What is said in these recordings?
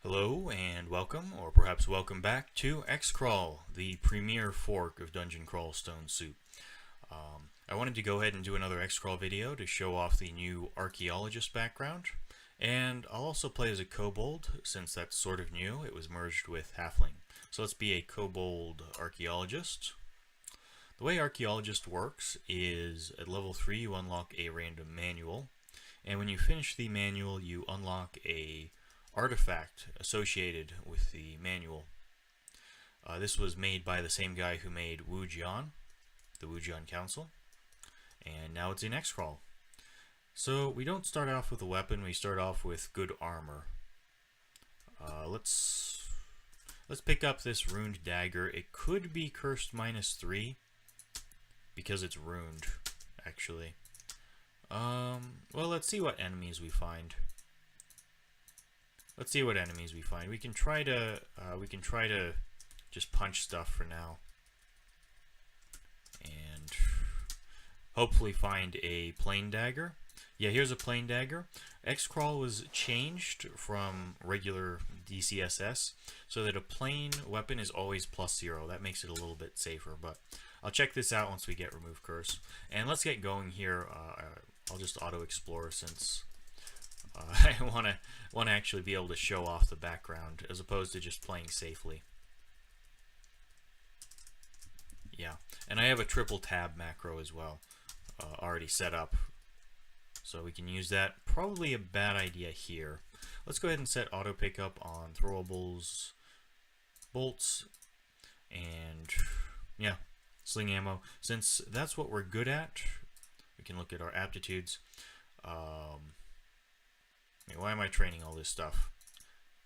Hello and welcome, or perhaps welcome back to X-Crawl, the premier fork of Dungeon Crawl Stone Soup. I wanted to go ahead and do another X-Crawl video to show off the new Archaeologist background, and I'll also play as a Kobold, since that's sort of new. It was merged with Halfling. So let's be a Kobold Archaeologist. The way Archaeologist works is at level 3 you unlock a random manual, and when you finish the manual you unlock a artifact associated with the manual. This was made by the same guy who made Wujian, the Wujian Council, and now it's in X-Crawl. So we don't start off with a weapon, we start off with good armor. Let's pick up this runed dagger. It could be cursed -3 because it's runed, actually. Well, let's see what enemies we find. We can try to just punch stuff for now, and hopefully find a plain dagger. Yeah, here's a plain dagger. X-Crawl was changed from regular DCSS so that a plain weapon is always +0. That makes it a little bit safer, but I'll check this out once we get remove curse. And let's get going here. I'll just auto explore since I want to actually be able to show off the background as opposed to just playing safely. Yeah, and I have a triple tab macro as well already set up, so we can use that. Probably a bad idea here. Let's go ahead and set auto pickup on throwables, bolts, and yeah, sling ammo. Since that's what we're good at, we can look at our aptitudes. Why am I training all this stuff?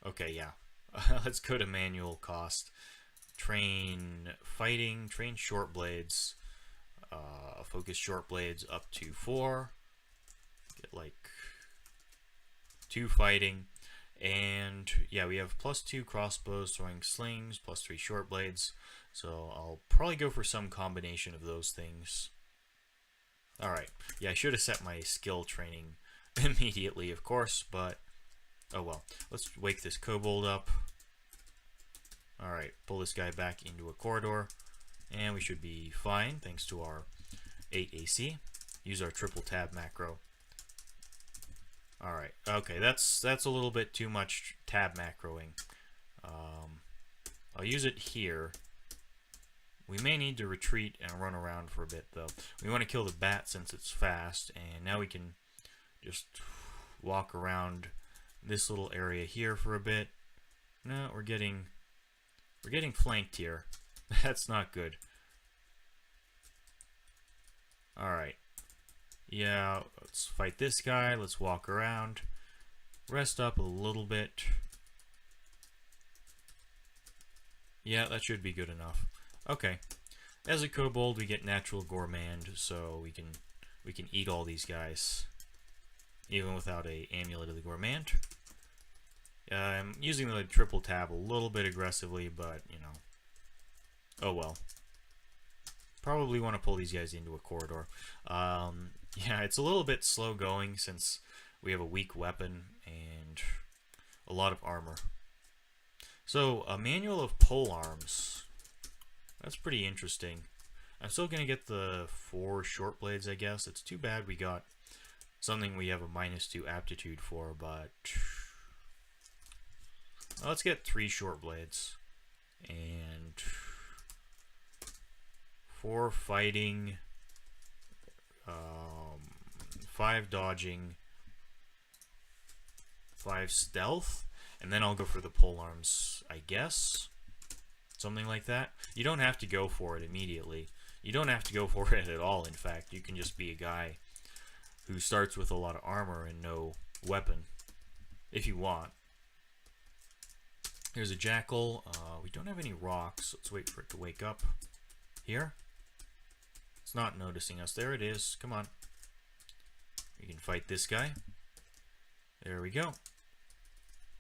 Okay, yeah. Let's go to manual cost. Train fighting, train short blades, focus short blades up to 4. Get like 2 fighting. And yeah, we have +2 crossbows, throwing slings, +3 short blades. So I'll probably go for some combination of those things. Alright, yeah, I should have set my skill training immediately, of course, but oh well. Let's wake this kobold up. Alright, pull this guy back into a corridor, and we should be fine thanks to our 8 AC. Use our triple tab macro. Alright, okay, that's a little bit too much tab macroing. I'll use it here. We may need to retreat and run around for a bit, though. We want to kill the bat since it's fast, and now we can just walk around this little area here for a bit. No, we're getting flanked here. That's not good. Alright. Yeah, let's fight this guy. Let's walk around. Rest up a little bit. Yeah, that should be good enough. Okay. As a kobold, we get natural gourmand, so we can eat all these guys, even without a amulet of the gourmand. I'm using the triple tab a little bit aggressively, but you know, oh well. Probably want to pull these guys into a corridor. Yeah, it's a little bit slow going since we have a weak weapon and a lot of armor. So a manual of pole arms. That's pretty interesting. I'm still gonna get the 4 short blades, I guess. It's too bad we got something we have a -2 aptitude for, but let's get 3 short blades and 4 fighting, 5 dodging, 5 stealth, and then I'll go for the pole arms, I guess. Something like that. You don't have to go for it immediately. You don't have to go for it at all, in fact. You can just be a guy who starts with a lot of armor and no weapon, if you want. Here's a jackal. We don't have any rocks. Let's wait for it to wake up. Here? It's not noticing us. There it is. Come on. We can fight this guy. There we go.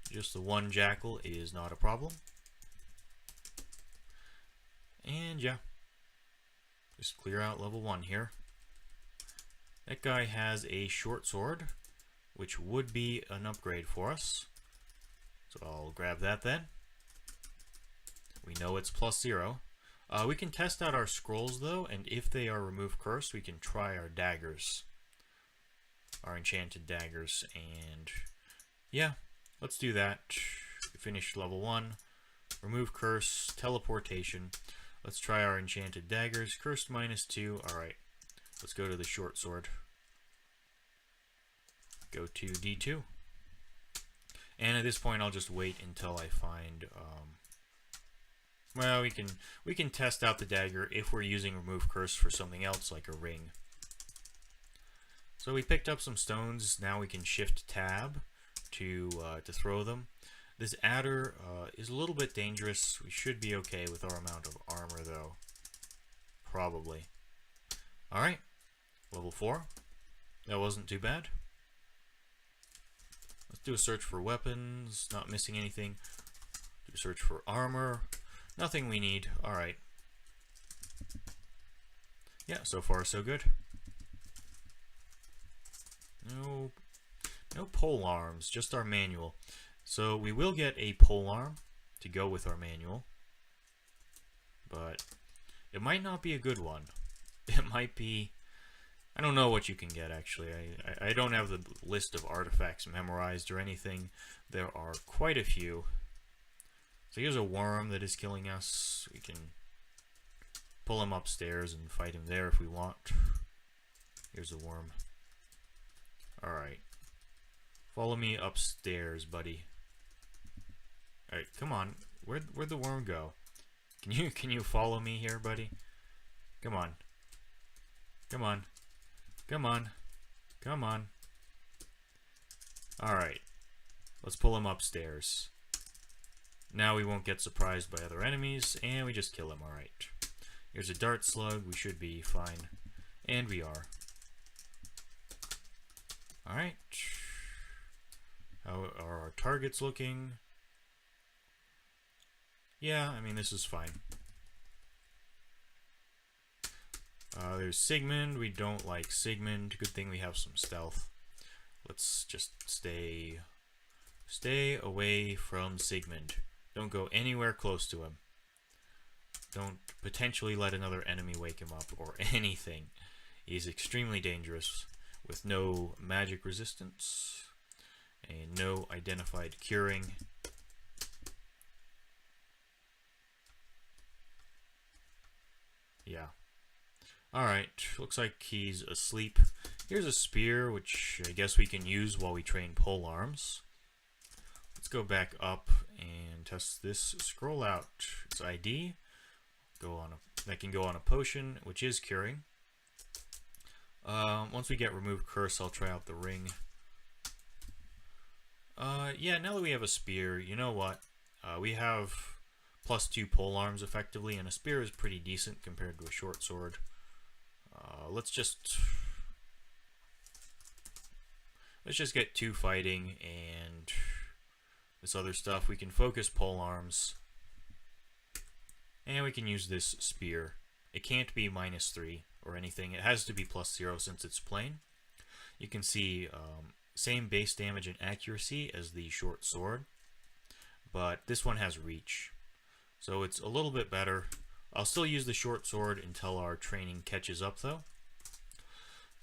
Just the one jackal is not a problem. And yeah, just clear out level 1 here. That guy has a short sword, which would be an upgrade for us. So I'll grab that then. We know it's +0. We can test out our scrolls though, and if they are remove curse, we can try our daggers. Our enchanted daggers, and yeah, let's do that. Finish level 1. Remove curse, teleportation. Let's try our enchanted daggers. Cursed -2. Alright. Let's go to the short sword. Go to D2. And at this point I'll just wait until I find well, we can test out the dagger if we're using remove curse for something else like a ring. So we picked up some stones. Now we can shift tab to throw them. This adder is a little bit dangerous. We should be okay with our amount of armor though. Probably. Alright. Level 4. That wasn't too bad. Let's do a search for weapons. Not missing anything. Do a search for armor. Nothing we need. Alright. Yeah, so far so good. No pole arms, just our manual. So we will get a pole arm to go with our manual. But it might not be a good one. It might be... I don't know what you can get actually. I don't have the list of artifacts memorized or anything. There are quite a few. So here's a worm that is killing us. We can pull him upstairs and fight him there if we want. Here's a worm. Alright. Follow me upstairs, buddy. Alright, come on. Where'd the worm go? Can you follow me here, buddy? Come on. Come on. Come on. Come on. Alright. Let's pull him upstairs. Now we won't get surprised by other enemies, and we just kill him. Alright. Here's a dart slug. We should be fine. And we are. Alright. How are our targets looking? Yeah, I mean, this is fine. There's Sigmund. We don't like Sigmund. Good thing we have some stealth. Let's just stay away from Sigmund. Don't go anywhere close to him. Don't potentially let another enemy wake him up or anything. He's extremely dangerous with no magic resistance and no identified curing. Yeah. Alright, looks like he's asleep. Here's a spear, which I guess we can use while we train pole arms. Let's go back up and test this. Scroll out its ID. That can go on a potion, which is curing. Once we get remove curse, I'll try out the ring. Yeah, now that we have a spear, you know what? We have +2 pole arms effectively, and a spear is pretty decent compared to a short sword. Let's just get 2 fighting and this other stuff. We can focus pole arms, and we can use this spear. It can't be -3 or anything. It has to be +0 since it's plain. You can see same base damage and accuracy as the short sword, but this one has reach, so it's a little bit better. I'll still use the short sword until our training catches up though.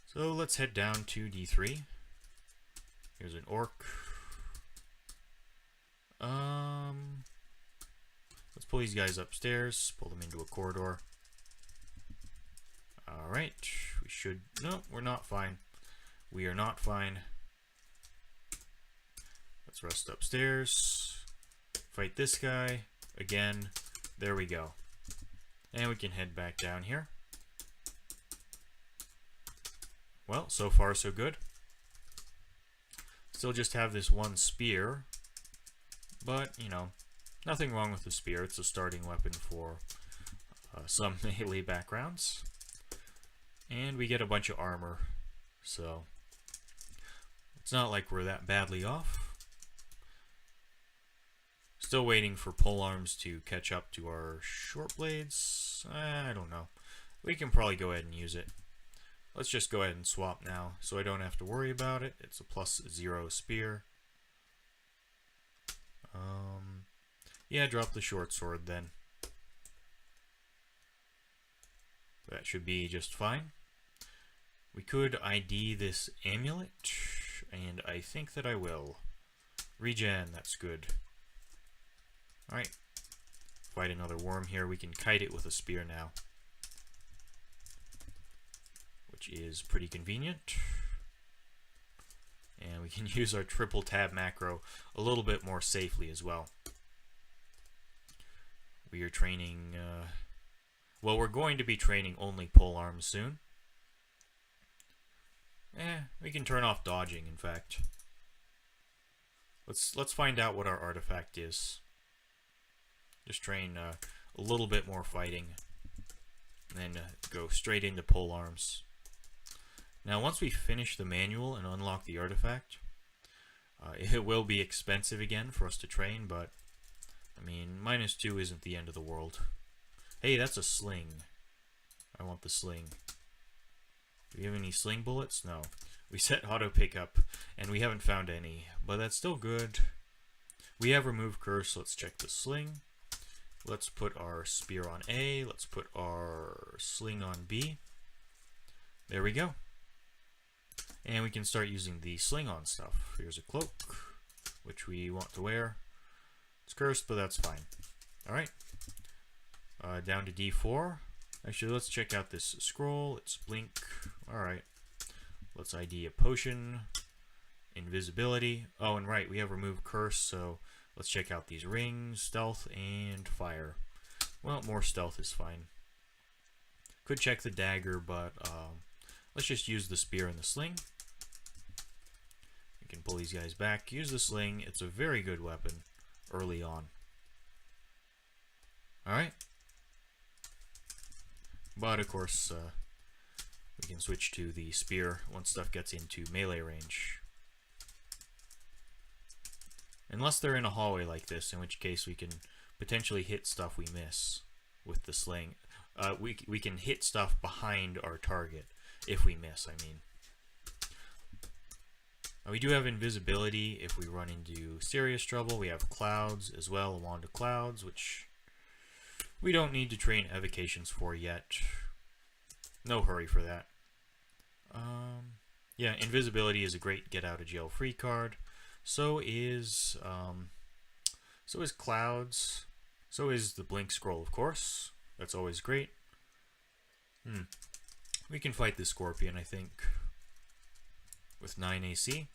So let's head down to D3. Here's an orc. Let's pull these guys upstairs, pull them into a corridor. Alright, we should... No, we're not fine. We are not fine. Let's rest upstairs. Fight this guy. Again. There we go. And we can head back down here. Well, so far so good. Still just have this one spear. But, you know, nothing wrong with the spear. It's a starting weapon for some melee backgrounds. And we get a bunch of armor. So, it's not like we're that badly off. Still waiting for pole arms to catch up to our short blades. I don't know. We can probably go ahead and use it. Let's just go ahead and swap now so I don't have to worry about it. It's a +0 spear. Yeah, drop the short sword then. That should be just fine. We could ID this amulet, and I think that I will. Regen, that's good. Alright. Fight another worm here. We can kite it with a spear now, which is pretty convenient. And we can use our triple tab macro a little bit more safely as well. We are training, well, we're going to be training only pole arms soon. We can turn off dodging, in fact. Let's find out what our artifact is. Just train a little bit more fighting, and then go straight into pole arms. Now, once we finish the manual and unlock the artifact, it will be expensive again for us to train, but I mean, -2 isn't the end of the world. Hey, that's a sling. I want the sling. Do we have any sling bullets? No. We set auto pickup, and we haven't found any, but that's still good. We have remove curse. Let's check the sling. Let's put our spear on A. Let's put our sling on B. There we go. And we can start using the sling on stuff. Here's a cloak, which we want to wear. It's cursed, but that's fine. Alright. Down to D4. Actually, let's check out this scroll. It's blink. Alright. Let's ID a potion. Invisibility. Oh, and right, we have remove curse, so let's check out these rings, stealth, and fire. Well, more stealth is fine. Could check the dagger, but let's just use the spear and the sling. We can pull these guys back. Use the sling. It's a very good weapon early on. Alright. But, of course, we can switch to the spear once stuff gets into melee range. Unless they're in a hallway like this, in which case we can potentially hit stuff we miss with the sling. We can hit stuff behind our target if we miss, I mean. We do have invisibility if we run into serious trouble. We have clouds as well, a wand of clouds, which we don't need to train evocations for yet. No hurry for that. Yeah, invisibility is a great get out of jail free card. So is clouds. So is the blink scroll, of course. That's always great. We can fight the scorpion, I think, with 9 AC.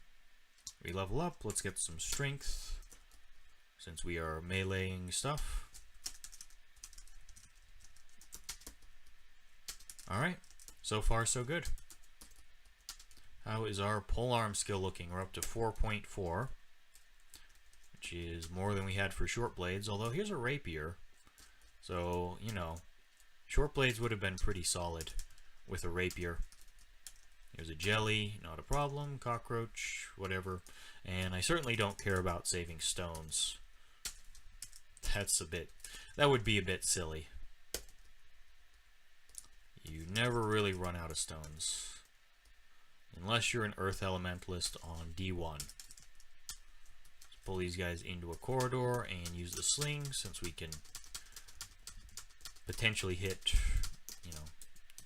We level up. Let's get some strength, since we are meleeing stuff. Alright, so far so good. How is our polearm skill looking? We're up to 4.4, which is more than we had for short blades, although here's a rapier. So, you know, short blades would have been pretty solid with a rapier. Here's a jelly, not a problem, cockroach, whatever. And I certainly don't care about saving stones. That would be a bit silly. You never really run out of stones. Unless you're an Earth Elementalist on D1. Let's pull these guys into a corridor and use the sling, since we can potentially hit, you know,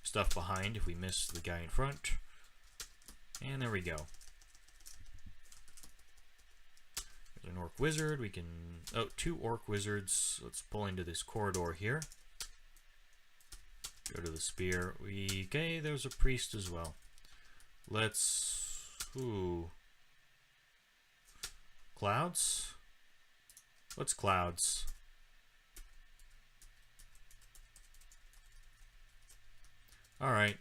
stuff behind if we miss the guy in front. And there we go. There's an orc wizard. We can... Oh, 2 orc wizards. Let's pull into this corridor here. Go to the spear. Okay, there's a priest as well. Let's... Ooh. Clouds? What's clouds? Alright,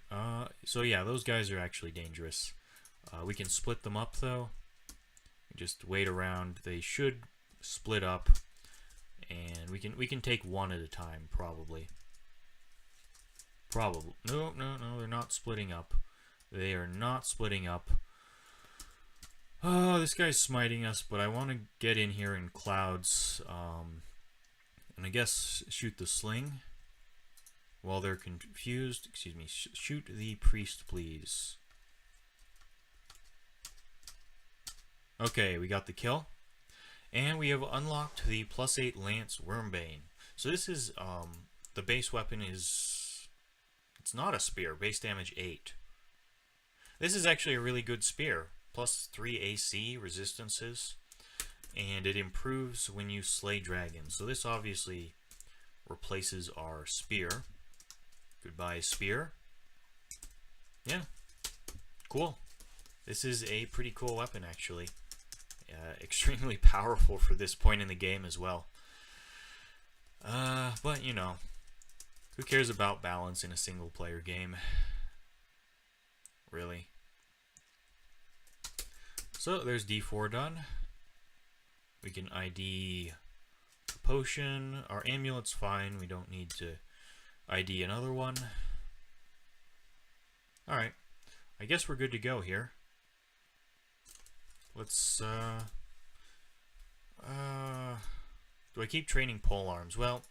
so yeah, those guys are actually dangerous. We can split them up, though. Just wait around. They should split up, and we can take one at a time, probably. No, they're not splitting up. They are not splitting up. Oh, this guy's smiting us, but I want to get in here in clouds, and I guess shoot the sling while they're confused. Excuse me, shoot the priest, please. Okay, we got the kill. And we have unlocked the +8 Lance Wormbane. So this is, the base weapon is, it's not a spear, base damage 8. This is actually a really good spear. +3 AC resistances, and it improves when you slay dragons. So this obviously replaces our spear. Goodbye, spear. Yeah, cool. This is a pretty cool weapon, actually. Extremely powerful for this point in the game as well. But, you know, who cares about balance in a single-player game? Really? So, there's D4 done. We can ID a potion. Our amulet's fine. We don't need to ID another one. Alright. I guess we're good to go here. Let's, do I keep training polearms? Well,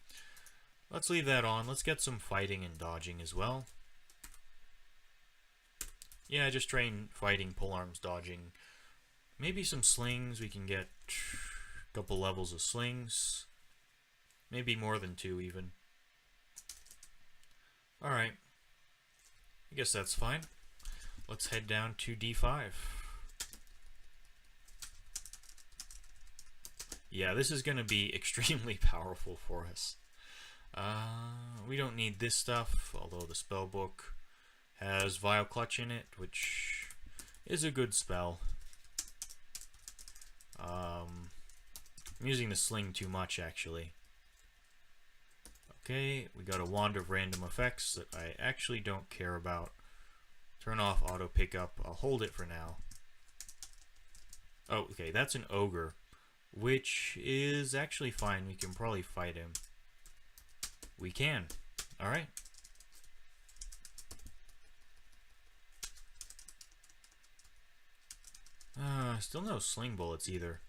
let's leave that on. Let's get some fighting and dodging as well. Yeah, just train fighting, polearms, dodging. Maybe some slings. We can get a couple levels of slings. Maybe more than 2 even. Alright. I guess that's fine. Let's head down to D5. Yeah, this is going to be extremely powerful for us. We don't need this stuff, although the spell book has Vile Clutch in it, which is a good spell. I'm using the sling too much, actually. Okay, we got a Wand of Random Effects that I actually don't care about. Turn off auto pickup. I'll hold it for now. Oh, okay, that's an ogre, which is actually fine. We can probably fight him. We can. Alright. Still no sling bullets either.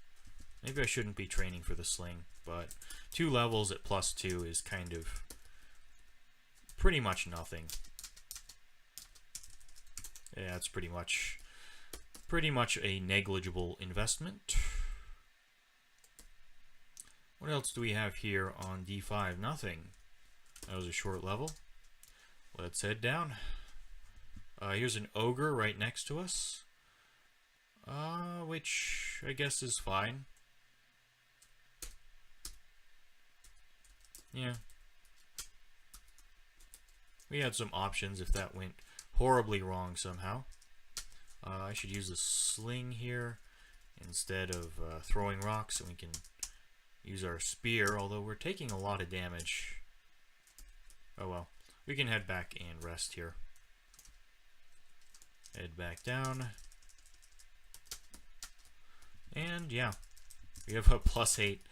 Maybe I shouldn't be training for the sling, but 2 levels at +2 is kind of pretty much nothing. Yeah, it's pretty much a negligible investment. What else do we have here on D5? Nothing. That was a short level. Let's head down. Here's an ogre right next to us. Which I guess is fine. Yeah. We had some options if that went horribly wrong somehow. I should use a sling here instead of throwing rocks, and we can use our spear, although we're taking a lot of damage. Oh well. We can head back and rest here. Head back down. And yeah, we have a +8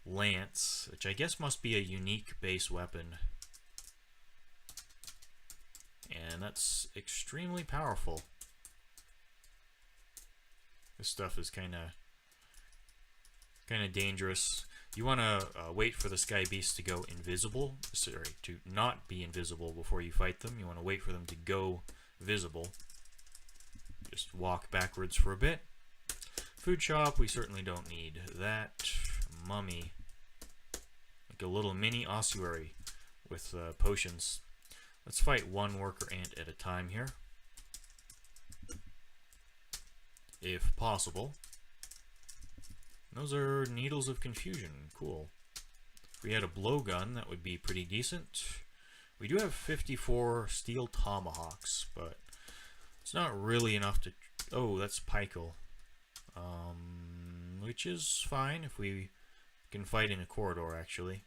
lance, which I guess must be a unique base weapon. And that's extremely powerful. This stuff is kind of dangerous. You want to wait for the sky beasts to go invisible. Sorry, to not be invisible before you fight them. You want to wait for them to go visible. Just walk backwards for a bit. Food shop, we certainly don't need that. Mummy. Like a little mini ossuary with potions. Let's fight one worker ant at a time here, if possible. Those are Needles of Confusion. Cool. If we had a blowgun, that would be pretty decent. We do have 54 steel tomahawks, but it's not really enough to... Oh, that's Pykel. Which is fine if we can fight in a corridor, actually.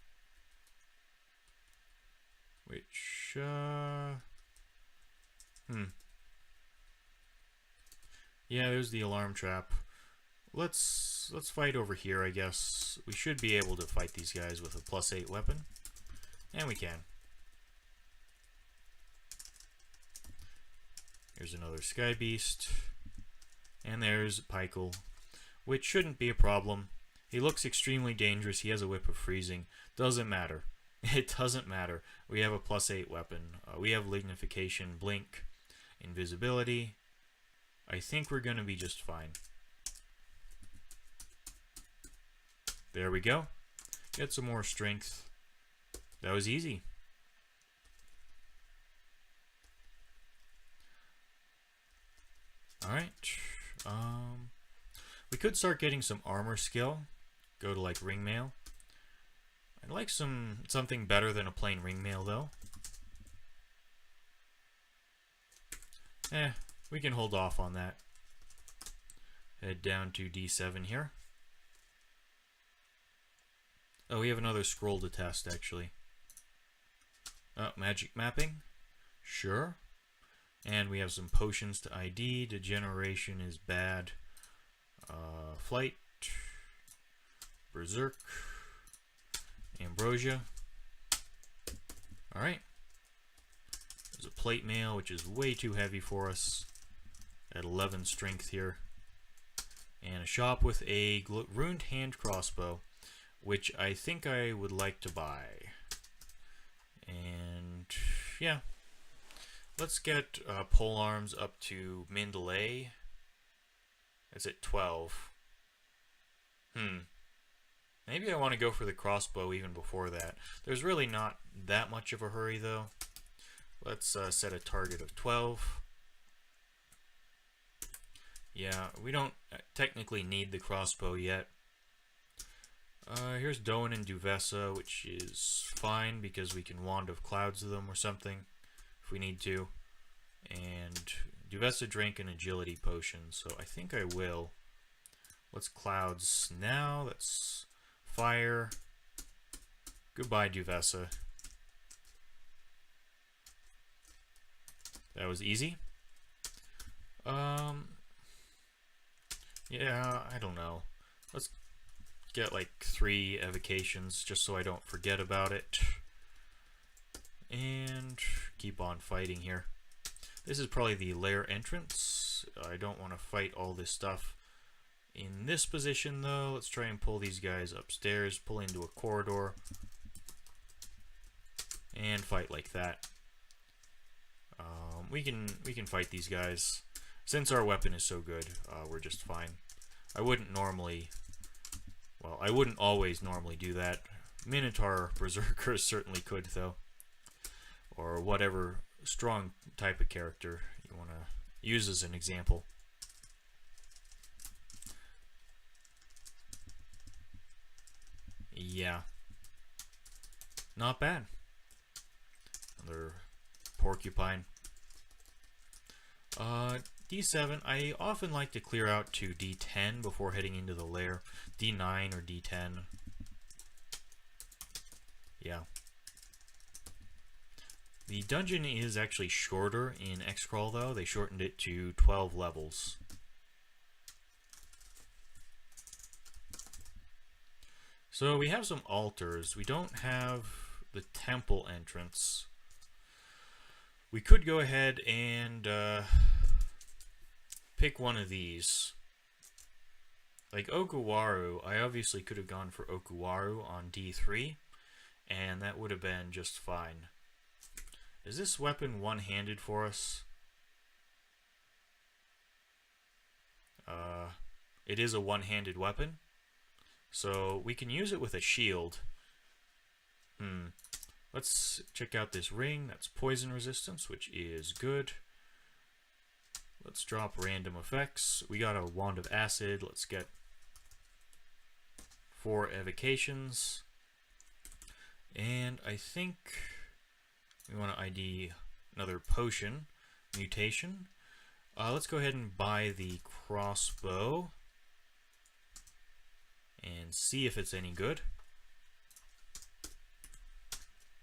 Which, Yeah, there's the alarm trap. Let's fight over here, I guess. We should be able to fight these guys with a +8 weapon. And we can. Here's another sky beast. And there's Pykel, which shouldn't be a problem. He looks extremely dangerous. He has a whip of freezing. Doesn't matter. It doesn't matter. We have a +8 weapon. We have lignification, blink, invisibility. I think we're going to be just fine. There we go. Get some more strength. That was easy. Alright. We could start getting some armor skill. Go to like ring mail. I'd like something better than a plain ring mail though. We can hold off on that. Head down to D7 here. Oh, we have another scroll to test actually. Oh, magic mapping. Sure. And we have some potions to ID. Degeneration is bad. Flight. Berserk. Ambrosia. Alright. There's a plate mail, which is way too heavy for us. At 11 strength here. And a shop with a ruined hand crossbow, which I think I would like to buy. And yeah. Let's get pole arms up to Mindalay. It's at 12. Maybe I want to go for the crossbow even before that. There's really not that much of a hurry though. Let's set a target of 12. Yeah, we don't technically need the crossbow yet. Here's Doan and Duvessa, which is fine because we can Wand of Clouds them or something if we need to. And Duvessa drank an agility potion, so I think I will. Let's Clouds now. Let's fire. Goodbye, Duvessa. That was easy. Yeah, I don't know. Let's get like 3 evocations just so I don't forget about it. And keep on fighting here. This is probably the lair entrance. I don't want to fight all this stuff in this position though. Let's try and pull these guys upstairs, pull into a corridor, and fight like that. We can fight these guys. Since our weapon is so good, we're just fine. I wouldn't always normally do that. Minotaur Berserkers certainly could though. Or whatever strong type of character you want to use as an example. Yeah. Not bad. Another porcupine. D7, I often like to clear out to D10 before heading into the lair. D9 or D10. Yeah. The dungeon is actually shorter in X-Crawl though. They shortened it to 12 levels. So we have some altars. We don't have the temple entrance. We could go ahead and pick one of these. Like Okuwaru, I obviously could have gone for Okuwaru on D3, and that would have been just fine. Is this weapon one-handed for us? It is a one-handed weapon, so we can use it with a shield. Let's check out this ring. That's poison resistance, which is good. Let's drop random effects. We got a Wand of Acid. Let's get 4 evocations. And I think we want to ID another potion. Mutation. Let's go ahead and buy the crossbow. And see if it's any good.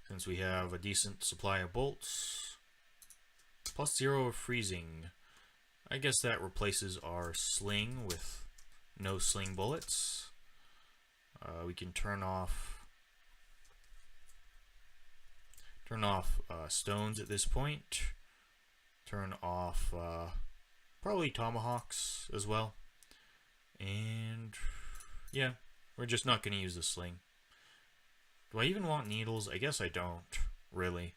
Since we have a decent supply of bolts. +0 of freezing. I guess that replaces our sling with no sling bullets. We can turn off stones at this point. Turn off probably tomahawks as well. And yeah, we're just not going to use the sling. Do I even want needles? I guess I don't, really.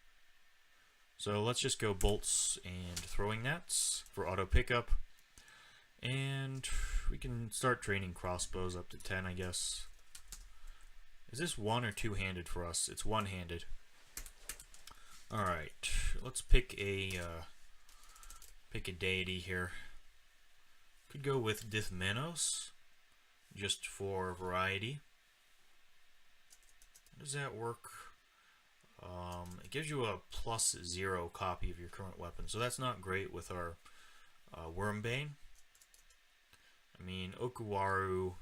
So let's just go bolts and throwing nets for auto pickup. And we can start training crossbows up to 10, I guess. Is this one or two-handed for us? It's one-handed. Alright, let's pick a deity here. Could go with Dithmenos, just for variety. How does that work? It gives you a +0 copy of your current weapon, so that's not great with our Wormbane. I mean, Okuwaru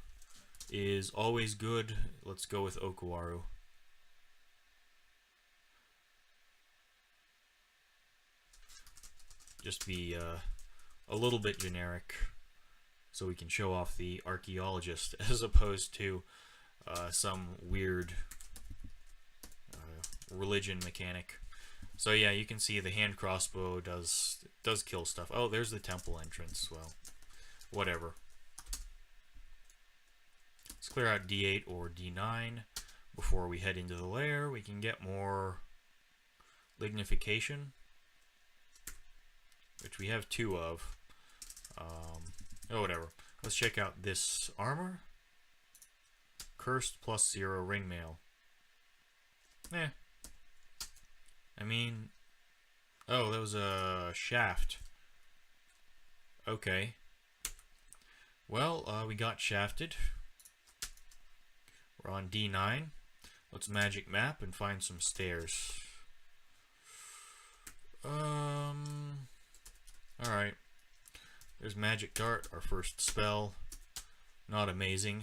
is always good. Let's go with Okuwaru. Just be a little bit generic, so we can show off the Archaeologist as opposed to some weird religion mechanic. So yeah, you can see the hand crossbow does kill stuff. Oh, there's the temple entrance. Well, whatever. Let's clear out D8 or D9 before we head into the lair. We can get more lignification, which we have 2 of. Oh, whatever. Let's check out this armor. Cursed +0 ringmail. Eh. I mean, oh, that was a shaft. Okay. Well, we got shafted. We're on D9. Let's magic map and find some stairs. Alright. There's Magic Dart, our first spell. Not amazing.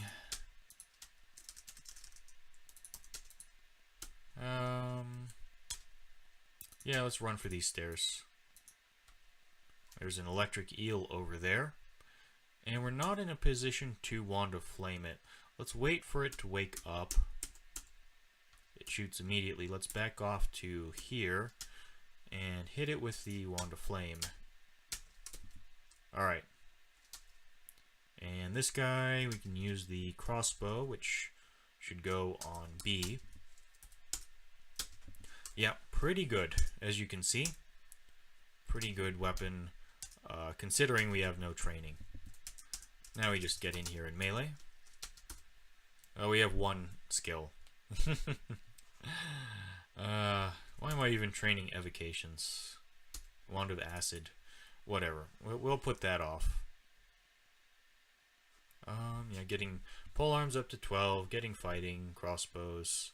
Yeah, let's run for these stairs. There's an electric eel over there. And we're not in a position to Wand of Flame it. Let's wait for it to wake up. It shoots immediately. Let's back off to here and hit it with the Wand of Flame. Alright. And this guy, we can use the crossbow, which should go on B. Yeah, pretty good, as you can see. Pretty good weapon, considering we have no training. Now we just get in here in melee. Oh, we have 1 skill. Why am I even training evocations? Wand of Acid. Whatever. We'll put that off. Yeah, getting polearms up to 12, getting fighting, crossbows.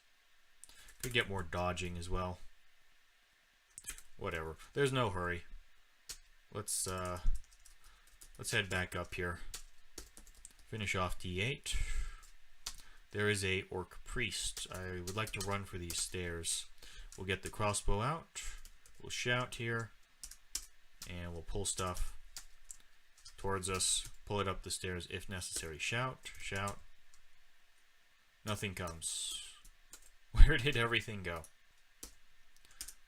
Could get more dodging as well. Whatever. There's no hurry. Let's head back up here. Finish off D8. There is a Orc Priest. I would like to run for these stairs. We'll get the crossbow out. We'll shout here. And we'll pull stuff towards us. Pull it up the stairs if necessary. Shout, shout. Nothing comes. Where did everything go?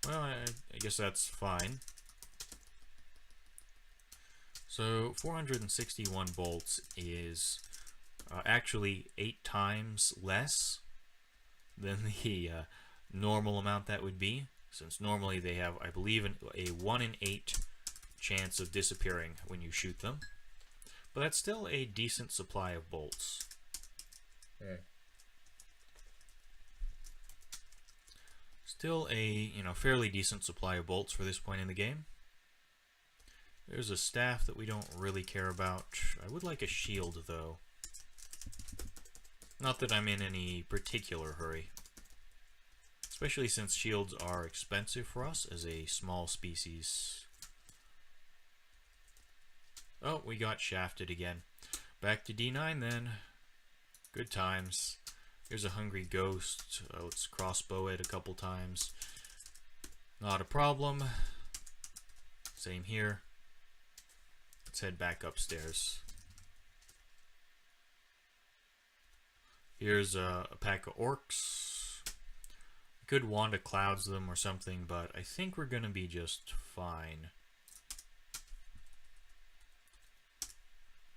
Well, I guess that's fine. So 461 bolts is actually 8 times less than the normal amount that would be, since normally they have, I believe, a 1 in 8 chance of disappearing when you shoot them. But that's still a decent supply of bolts. Still a, fairly decent supply of bolts for this point in the game. There's a staff that we don't really care about. I would like a shield, though. Not that I'm in any particular hurry. Especially since shields are expensive for us as a small species. Oh, we got shafted again. Back to D9 then. Good times. Here's a hungry ghost. Let's crossbow it a couple times. Not a problem. Same here. Let's head back upstairs. Here's a pack of orcs. We could Wand of Clouds them or something, but I think we're going to be just fine.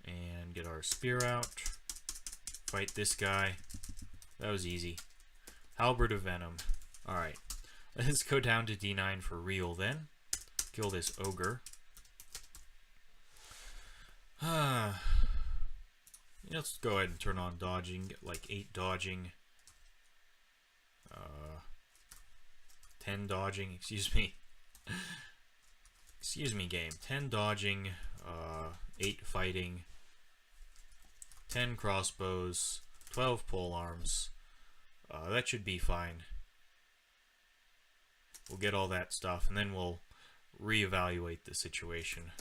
And get our spear out. Fight this guy. That was easy. Halberd of Venom. Alright. Let's go down to D9 for real then. Kill this ogre. Let's go ahead and turn on dodging. Get like 8 dodging. 10 dodging, excuse me. Excuse me, game. 10 dodging, 8 fighting, 10 crossbows, 12 pole arms. That should be fine. We'll get all that stuff, and then we'll reevaluate the situation.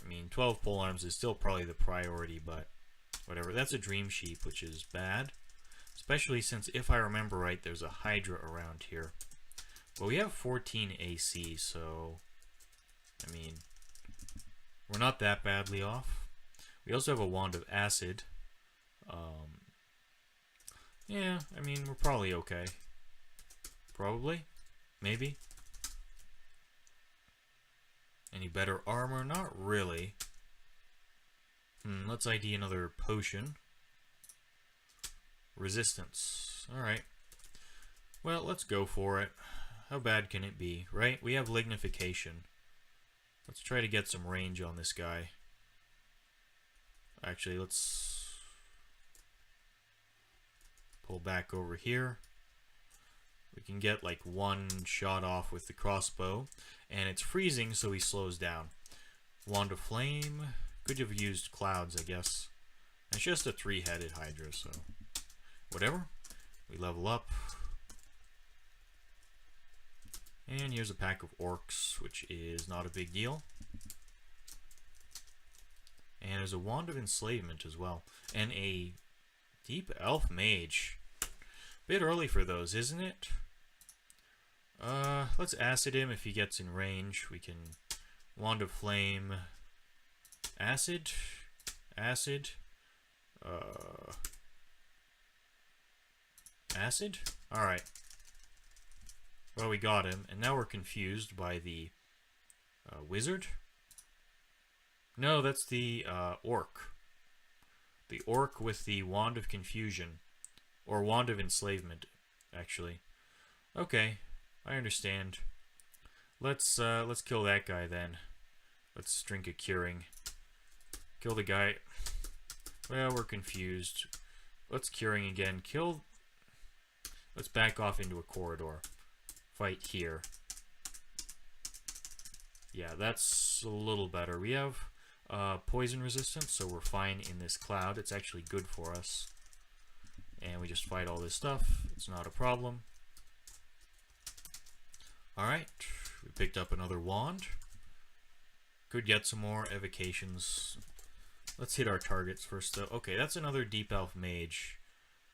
I mean, 12 pole arms is still probably the priority, but whatever. That's a dream sheep, which is bad. Especially since, if I remember right, there's a Hydra around here. Well, we have 14 AC, so... I mean, we're not that badly off. We also have a Wand of Acid. Yeah, I mean, we're probably okay. Probably. Maybe. Any better armor? Not really. Let's ID another potion. Resistance. Alright. Well, let's go for it. How bad can it be, right? We have lignification. Let's try to get some range on this guy. Actually, let's pull back over here. We can get like one shot off with the crossbow. And it's freezing, so he slows down. Wand of Flame. Could have used clouds, I guess. It's just a 3-headed Hydra, so whatever. We level up. And here's a pack of orcs, which is not a big deal. And there's a Wand of Enslavement as well. And a Deep Elf Mage. Bit early for those, isn't it? Let's acid him if he gets in range. We can Wand of Flame. Acid. Acid. Acid? Alright. Well, we got him, and now we're confused by the wizard? No, that's the orc. The orc with the Wand of Confusion. Or Wand of Enslavement, actually. Okay, I understand. Let's kill that guy then. Let's drink a curing. Kill the guy. Well, we're confused. Let's curing again. Kill... Let's back off into a corridor. Fight here. Yeah, that's a little better. We have poison resistance, so we're fine in this cloud. It's actually good for us. And we just fight all this stuff. It's not a problem. Alright, we picked up another wand. Could get some more evocations. Let's hit our targets first, though. Okay, that's another Deep Elf Mage.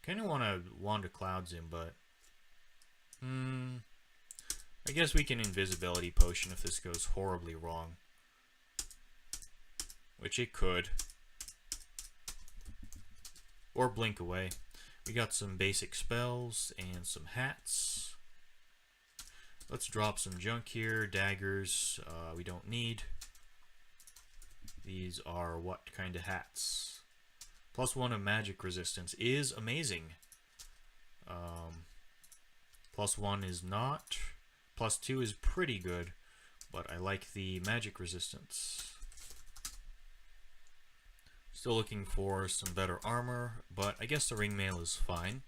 Kind of want to Wand of Clouds in, but... I guess we can Invisibility Potion if this goes horribly wrong. Which it could. Or Blink Away. We got some basic spells and some hats. Let's drop some junk here. Daggers, we don't need. These are what kind of hats? +1 of magic resistance is amazing. +1 is not. +2 is pretty good, but I like the magic resistance. Still looking for some better armor, but I guess the ring mail is fine.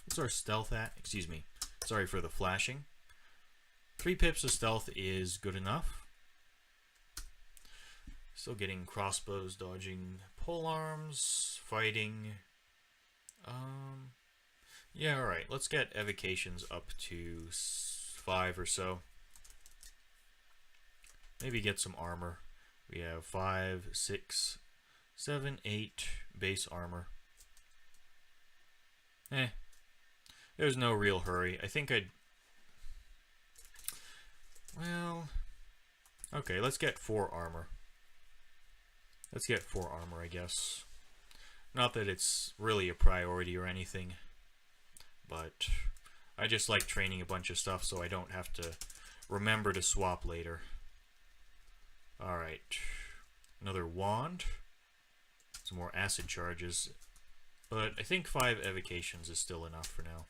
What's our stealth at? Excuse me. Sorry for the flashing. 3 pips of stealth is good enough. Still getting crossbows, dodging polearms, fighting. Yeah, alright. Let's get evocations up to 5 or so. Maybe get some armor. We have 5, 6, 7, 8 base armor. There's no real hurry. I think I'd... Well... Okay, let's get 4 armor. Let's get 4 armor, I guess. Not that it's really a priority or anything, but I just like training a bunch of stuff so I don't have to remember to swap later. Alright. Another wand. Some more acid charges. But I think 5 evocations is still enough for now.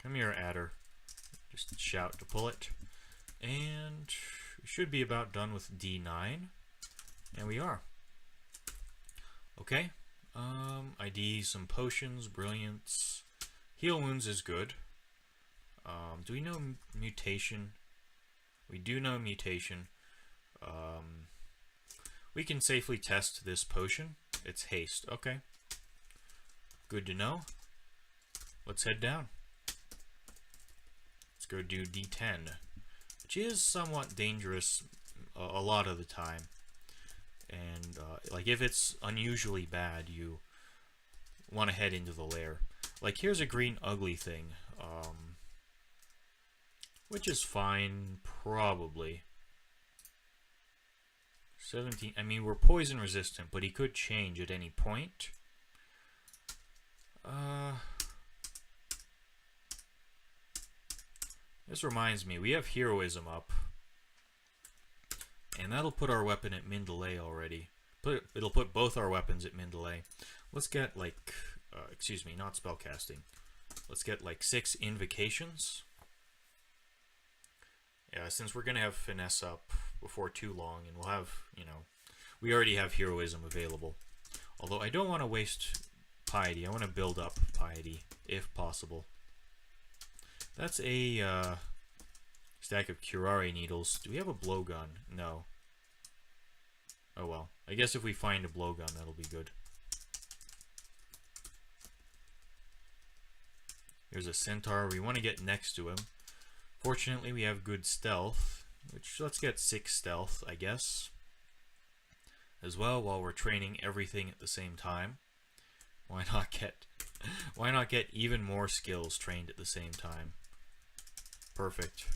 Come here, adder. Just shout to pull it. And we should be about done with D9. And we are. Okay. ID some potions, brilliance. Heal wounds is good. Do we know mutation? We do know mutation. We can safely test this potion. It's haste. Okay. Good to know. Let's head down. Let's go do D10, which is somewhat dangerous a lot of the time. And like if it's unusually bad, you want to head into the lair. Like here's a green ugly thing, which is fine, probably. 17, I mean we're poison resistant, but he could change at any point. This reminds me, we have heroism up. And that'll put our weapon at min delay already. It'll put both our weapons at min delay. Let's get like, excuse me, not spellcasting. Let's get like 6 invocations. Yeah, since we're gonna have finesse up before too long, and we'll have, you know, we already have heroism available. Although I don't want to waste piety. I want to build up piety if possible. That's a stack of curare needles. Do we have a blowgun? No. Oh well. I guess if we find a blowgun, that'll be good. There's a centaur. We want to get next to him. Fortunately, we have good stealth. Which, let's get 6 stealth, I guess. As well, while we're training everything at the same time. Why not get even more skills trained at the same time? Perfect.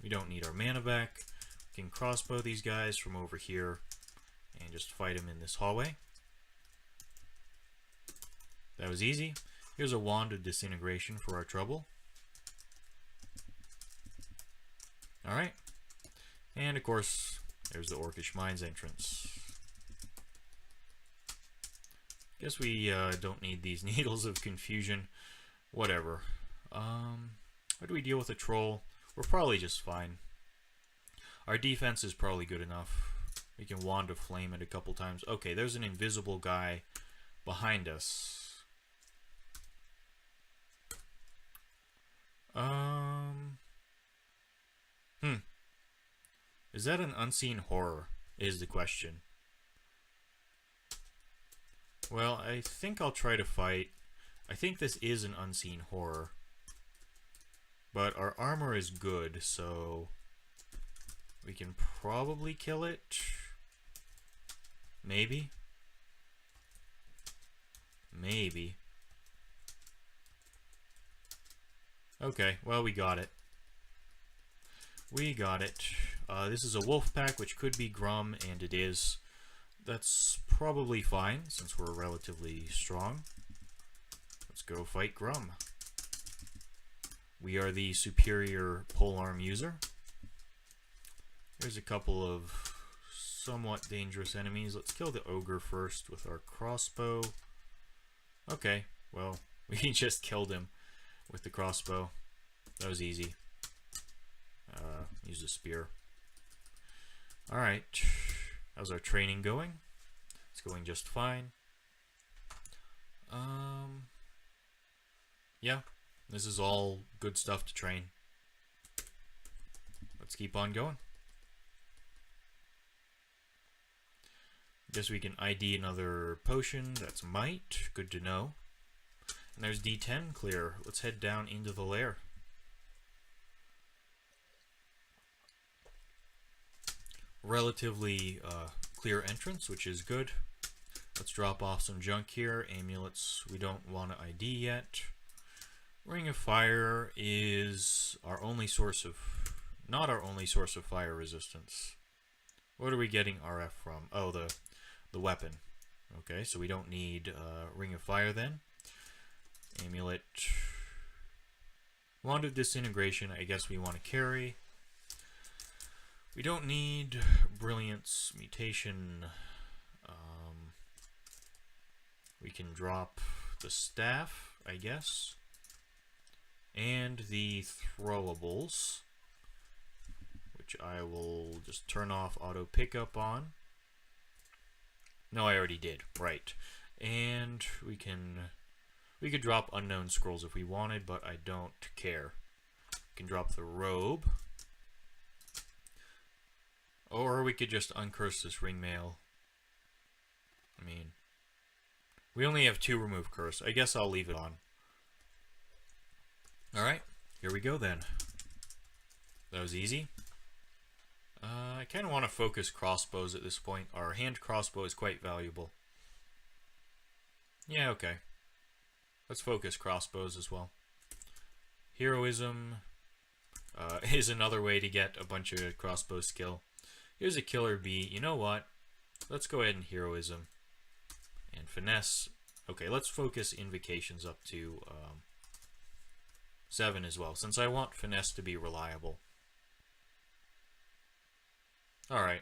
We don't need our mana back. We can crossbow these guys from over here and just fight them in this hallway. That was easy. Here's a wand of disintegration for our trouble. Alright. And of course, there's the Orcish Mines entrance. Guess we don't need these needles of confusion. Whatever. How do we deal with a troll? We're probably just fine. Our defense is probably good enough. We can Wand of Flame it a couple times. Okay, there's an invisible guy behind us. Is that an unseen horror? Is the question. Well, I think I'll try to fight. I think this is an unseen horror. But our armor is good, so we can probably kill it. Maybe. Maybe. Okay, well, we got it. We got it. This is a wolf pack, which could be Grum, and it is. That's probably fine, since we're relatively strong. Let's go fight Grum. We are the superior polearm user. There's a couple of somewhat dangerous enemies. Let's kill the ogre first with our crossbow. Okay, well, we just killed him with the crossbow. That was easy. Use a spear. Alright, how's our training going? It's going just fine. Yeah, this is all good stuff to train. Let's keep on going. Guess we can ID another potion. That's might. Good to know. And there's D10 clear. Let's head down into the lair. Relatively clear entrance, which is good. Let's drop off some junk here. Amulets we don't want to ID yet. Ring of Fire is our only source of... not our only source of fire resistance. What are we getting RF from? Oh, the weapon. Okay, so we don't need Ring of Fire then. Amulet. Wand of Disintegration, I guess we want to carry. We don't need Brilliance, Mutation. We can drop the staff, I guess. And the throwables, which I will just turn off auto pickup on. No, I already did. Right. And we could drop unknown scrolls if we wanted, but I don't care. We can drop the robe. Or we could just uncurse this ring mail. I mean, we only have 2 remove curse. I guess I'll leave it on. Alright, here we go then. That was easy. I kind of want to focus crossbows at this point. Our hand crossbow is quite valuable. Yeah, okay. Let's focus crossbows as well. Heroism is another way to get a bunch of crossbow skill. Here's a killer bee. You know what? Let's go ahead and heroism. And finesse. Okay, let's focus invocations up to 7 as well, since I want finesse to be reliable. Alright.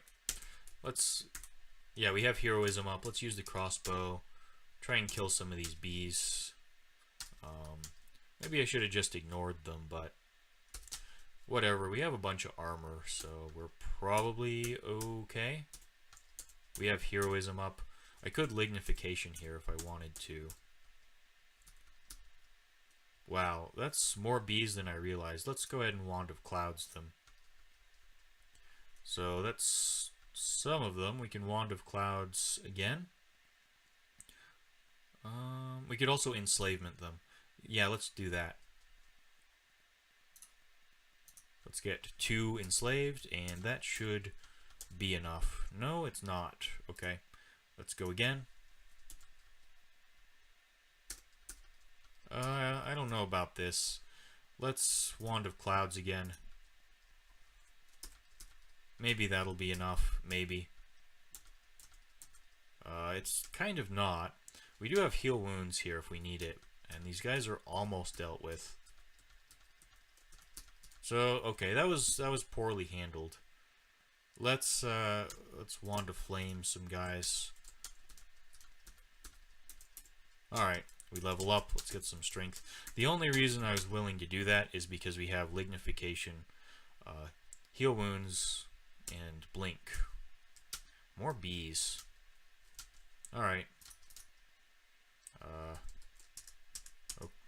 Yeah, we have heroism up. Let's use the crossbow. Try and kill some of these bees. Maybe I should have just ignored them, but whatever. We have a bunch of armor, so we're probably okay. We have heroism up. I could lignification here if I wanted to. Wow, that's more bees than I realized. Let's go ahead and Wand of Clouds them. So that's some of them. We can Wand of Clouds again. We could also enslavement them. Yeah, let's do that. Let's get 2 enslaved, and that should be enough. No, it's not. Okay, let's go again. I don't know about this. Let's Wand of Clouds again. Maybe that'll be enough. Maybe. It's kind of not. We do have heal wounds here if we need it, and these guys are almost dealt with. So okay, that was poorly handled. Let's Wand of Flame some guys. All right. We level up. Let's get some strength. The only reason I was willing to do that is because we have lignification, heal wounds, and blink. More bees. Alright.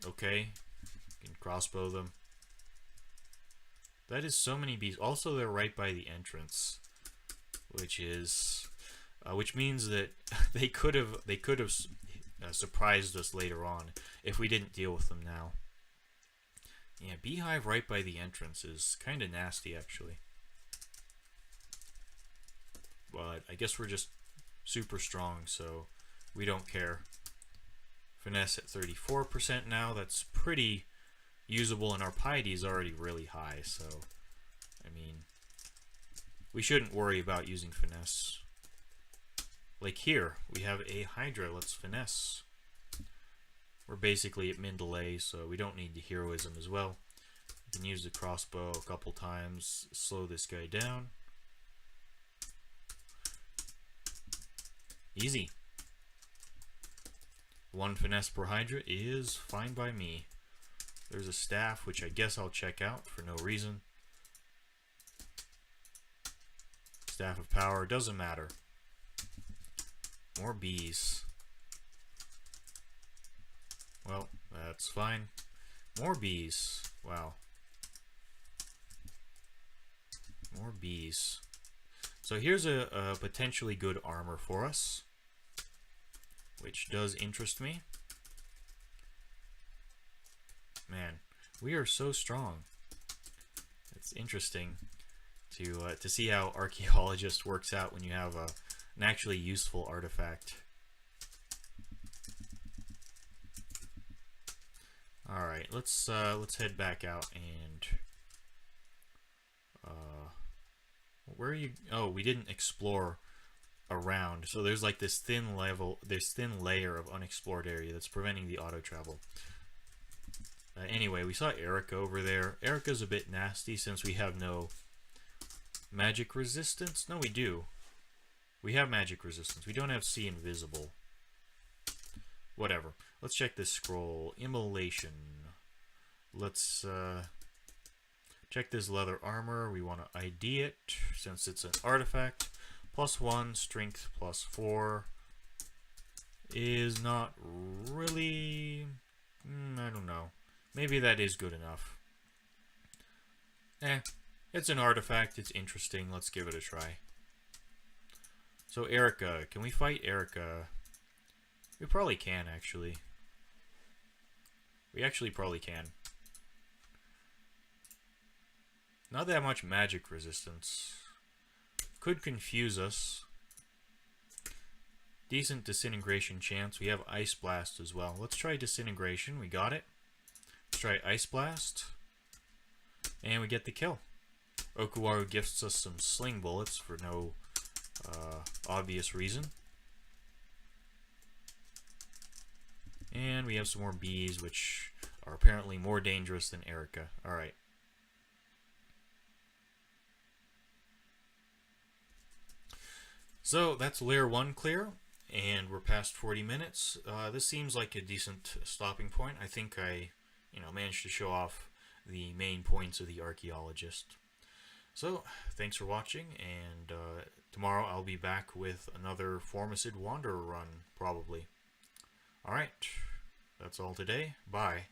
Okay. You can crossbow them. That is so many bees. Also, they're right by the entrance, which means that they could have surprised us later on if we didn't deal with them now. Yeah, beehive right by the entrance is kind of nasty, actually. But I guess we're just super strong, so we don't care. Finesse at 34% now. That's pretty usable, and our piety is already really high, so I mean, we shouldn't worry about using finesse. Like here, we have a Hydra. Let's finesse. We're basically at min delay, so we don't need the heroism as well. We can use the crossbow a couple times, slow this guy down. Easy. 1 finesse per Hydra is fine by me. There's a staff, which I guess I'll check out for no reason. Staff of Power, doesn't matter. More bees. Well, that's fine. More bees. Wow. More bees. So here's a potentially good armor for us, which does interest me. Man, we are so strong. It's interesting to see how Archaeologist works out when you have an actually useful artifact. All right, let's head back out and where are you? Oh, we didn't explore around, so there's like this thin layer of unexplored area that's preventing the auto travel. Anyway, we saw Erica over there. Erica's a bit nasty since we have no magic resistance. No, we do. We have magic resistance. We don't have See Invisible. Whatever. Let's check this scroll. Immolation. Let's check this leather armor. We want to ID it since it's an artifact. +1, strength +4, is not really... I don't know. Maybe that is good enough. It's an artifact. It's interesting. Let's give it a try. So Erica. Can we fight Erica? We probably can, actually. We actually probably can. Not that much magic resistance. Could confuse us. Decent disintegration chance. We have Ice Blast as well. Let's try disintegration. We got it. Let's try Ice Blast. And we get the kill. Okuwaru gifts us some sling bullets for no obvious reason. And we have some more bees, which are apparently more dangerous than Erica. Alright. So that's layer 1 clear, and we're past 40 minutes. This seems like a decent stopping point. I think I, managed to show off the main points of the Archaeologist. So, thanks for watching, and tomorrow I'll be back with another Formicid Wanderer run, probably. Alright, that's all today. Bye.